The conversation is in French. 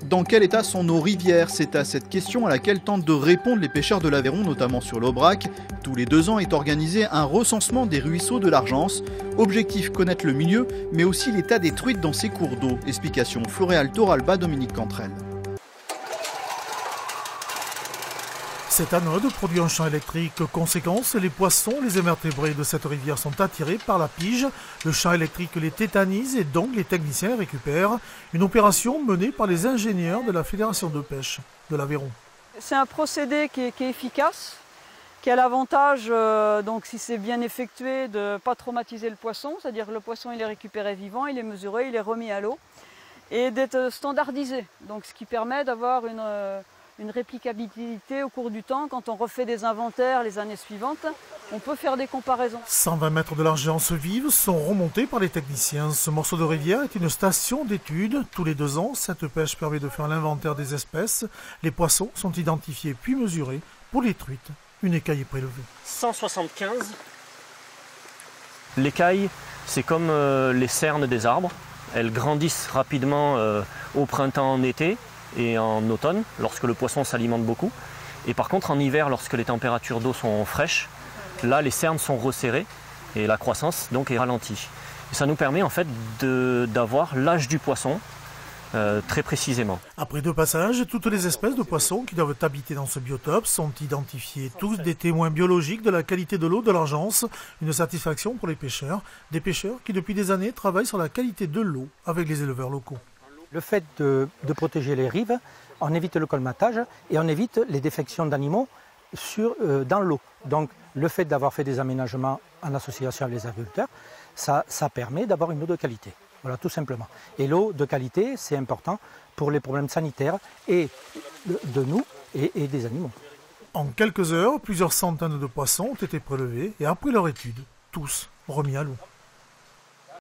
Dans quel état sont nos rivières? C'est à cette question à laquelle tentent de répondre les pêcheurs de l'Aveyron, notamment sur l'Aubrac. Tous les 2 ans est organisé un recensement des ruisseaux de l'Argence. Objectif, connaître le milieu, mais aussi l'état des truites dans ces cours d'eau. Explication Floréal Toralba, Dominique Cantrel. Cette anode produit un champ électrique. Conséquence, les poissons, les invertébrés de cette rivière sont attirés par la pige. Le champ électrique les tétanise et donc les techniciens récupèrent. Une opération menée par les ingénieurs de la Fédération de pêche de l'Aveyron. C'est un procédé qui est efficace, qui a l'avantage, donc si c'est bien effectué, de ne pas traumatiser le poisson. C'est-à-dire que le poisson il est récupéré vivant, il est mesuré, il est remis à l'eau et d'être standardisé. Donc ce qui permet d'avoir une réplicabilité au cours du temps. Quand on refait des inventaires les années suivantes, on peut faire des comparaisons. 120 mètres de l'Argence vive sont remontés par les techniciens. Ce morceau de rivière est une station d'études. Tous les 2 ans, cette pêche permet de faire l'inventaire des espèces. Les poissons sont identifiés puis mesurés. Pour les truites, une écaille est prélevée. 175. L'écaille, c'est comme les cernes des arbres. Elles grandissent rapidement au printemps, en été et en automne, lorsque le poisson s'alimente beaucoup. Et par contre, en hiver, lorsque les températures d'eau sont fraîches, là, les cernes sont resserrées et la croissance donc est ralentie. Et ça nous permet en fait d'avoir l'âge du poisson très précisément. Après 2 passages, toutes les espèces de poissons qui doivent habiter dans ce biotope sont identifiées. Tous des témoins biologiques de la qualité de l'eau de l'Argence. Une satisfaction pour les pêcheurs. Des pêcheurs qui depuis des années travaillent sur la qualité de l'eau avec les éleveurs locaux. Le fait de protéger les rives, on évite le colmatage et on évite les défections d'animaux dans l'eau. Donc le fait d'avoir fait des aménagements en association avec les agriculteurs, ça permet d'avoir une eau de qualité. Voilà, tout simplement. Et l'eau de qualité, c'est important pour les problèmes sanitaires et de nous et des animaux. En quelques heures, plusieurs centaines de poissons ont été prélevés et après leur étude, tous remis à l'eau.